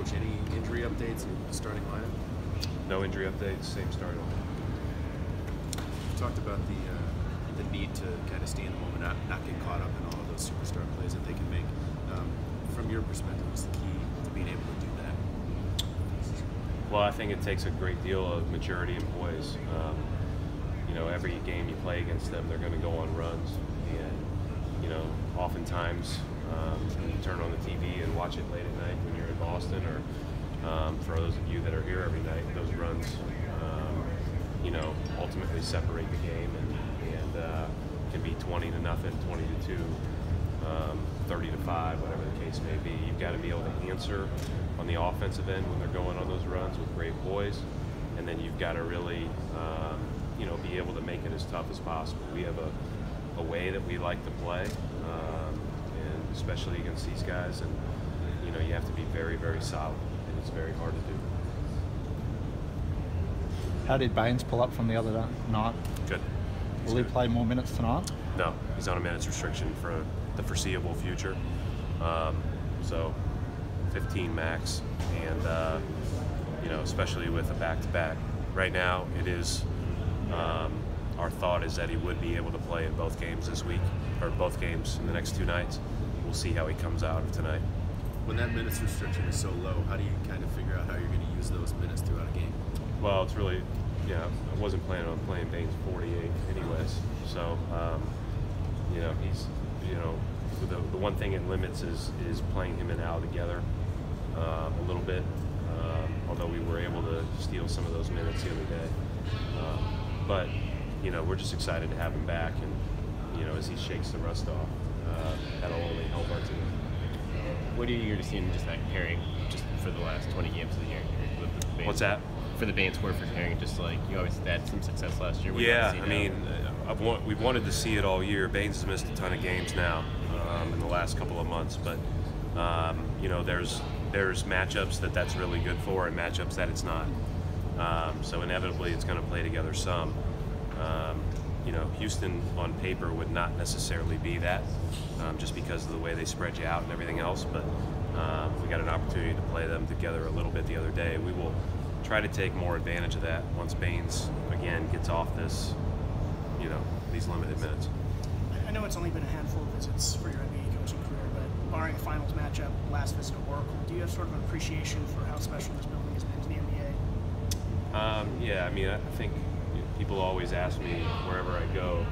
Coach, any injury updates in the starting lineup? No injury updates, same starting lineup. You talked about the need to kind of stay in the moment, not get caught up in all of those superstar plays that they can make. From your perspective, what's the key to being able to do that? Well, I think it takes a great deal of maturity and poise. You know, every game you play against them, they're going to go on runs, and you know, oftentimes you turn on the TV and watch it late at night when you're in Boston, or for those of you that are here every night, those runs, you know, ultimately separate the game and can be 20-0, 20-2, 30-5, whatever the case may be. You've got to be able to answer on the offensive end when they're going on those runs with great poise, and then you've got to really, you know, be able to make it as tough as possible. We have a way that we like to play, and especially against these guys, and you know, you have to be very, very solid, and it's very hard to do. How did Baines pull up from the other night? Good. Will he play more minutes tonight? No, he's on a minutes restriction for the foreseeable future. So 15 max, and you know, especially with a back-to-back. Right now, it is our thought is that he would be able to play in both games this week, or both games in the next 2 nights. We'll see how he comes out of tonight. When that minutes restriction is so low, how do you kind of figure out how you're going to use those minutes throughout a game? Well, it's really, yeah, I wasn't planning on playing Baines 48 anyways. So, you know, he's, you know, the one thing it limits is playing him and Al together a little bit. Although we were able to steal some of those minutes the other day. But, you know, we're just excited to have him back, and, you know, as he shakes the rust off, that'll only help our team. What are you eager to see in just that pairing, just for the last 20 games of the year? With Baines? What's that? For the Baines-Horford pairing, just like you obviously had some success last year. Yeah, I mean, we've wanted to see it all year. Baines has missed a ton of games now in the last couple of months, but you know, there's matchups that's really good for, and matchups that it's not. So inevitably, it's going to play together some. You know, Houston on paper would not necessarily be that, just because of the way they spread you out and everything else. But we got an opportunity to play them together a little bit the other day. We will try to take more advantage of that once Baines again gets off this, you know, these limited minutes. I know it's only been a handful of visits for your NBA coaching career, but barring a finals matchup, last visit to Oracle, do you have sort of an appreciation for how special this building has been to the NBA? Yeah, I mean, I think people always ask me wherever I go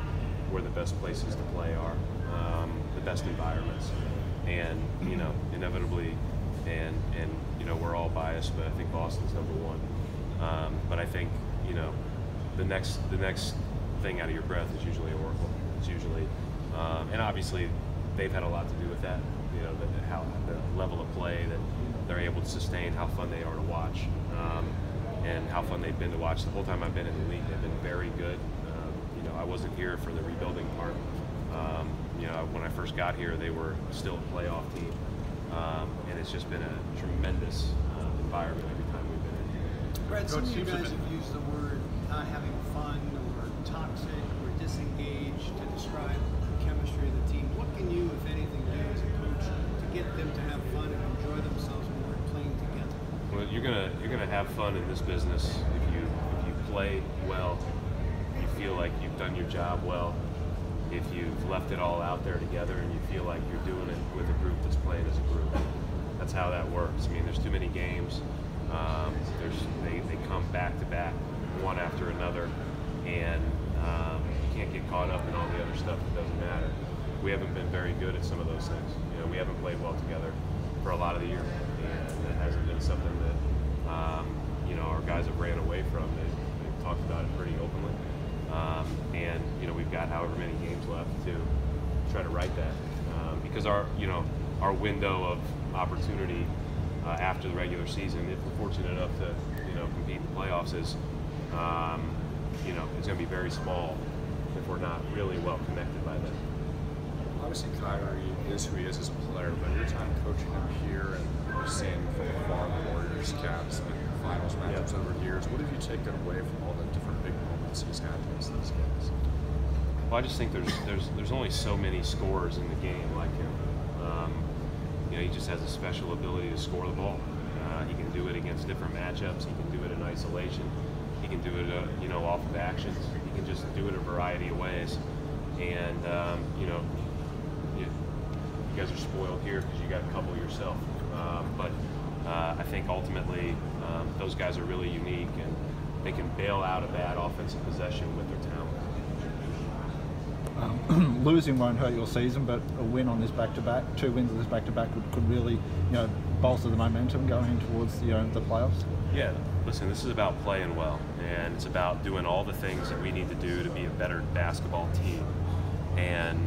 where the best places to play are, the best environments, and you know, inevitably, and you know, we're all biased, but I think Boston's #1. But I think, you know, the next thing out of your breath is usually Oracle. It's usually, and obviously they've had a lot to do with that. You know, the level of play that they're able to sustain, how fun they are to watch, and how fun they've been to watch. The whole time I've been in the league, they've been very good. You know, I wasn't here for the rebuilding part. You know, when I first got here, they were still a playoff team, and it's just been a tremendous environment every time we've been in here. Brad, some of you guys have used the word not having fun or toxic or disengaged to describe the chemistry of the team. What can you, if anything, do as a coach to get them to have fun and enjoy themselves when we're playing together? Well, you're gonna have fun in this business if you play well, you feel like you've done your job well. If you've left it all out there together and you feel like you're doing it with a group that's playing as a group. That's how that works. I mean, there's too many games. They come back to back, one after another, and you can't get caught up in all the other stuff that doesn't matter. We haven't been very good at some of those things. You know, we haven't played well together for a lot of the year, and it hasn't been something that you know, our guys have ran away from. They've talked about it pretty openly. And you know, we've got however many games left to try to right that, because our window of opportunity after the regular season, if we're fortunate enough to compete in the playoffs, is it's going to be very small if we're not really well connected by then. Obviously, Kyrie is who he is as a player, but your time coaching him here and seeing from afar the Warriors, Cavs, and finals matchups over years, what have you taken away from all the different big moments he's had against these guys? Well, I just think there's only so many scorers in the game like him. He just has a special ability to score the ball. He can do it against different matchups. He can do it in isolation. He can do it, off of actions. He can just do it a variety of ways. And you guys are spoiled here because you got a couple yourself. But I think ultimately those guys are really unique, and they can bail out a bad offensive possession with their talent. Losing won't hurt your season, but a win on this back-to-back, 2 wins on this back-to-back could really, bolster the momentum going in towards the playoffs. Yeah, listen, this is about playing well, and it's about doing all the things that we need to do to be a better basketball team. And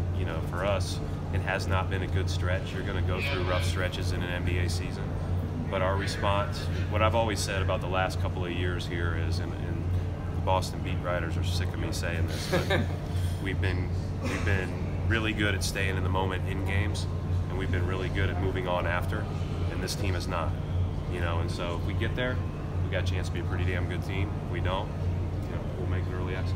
for us, it has not been a good stretch. You're going to go through rough stretches in an NBA season, but our response, what I've always said about the last couple of years here is, and the Boston beat writers are sick of me saying this, but we've been really good at staying in the moment in games, and we've been really good at moving on after, and this team is not. And so if we get there, we got a chance to be a pretty damn good team. If we don't, we'll make an early exit.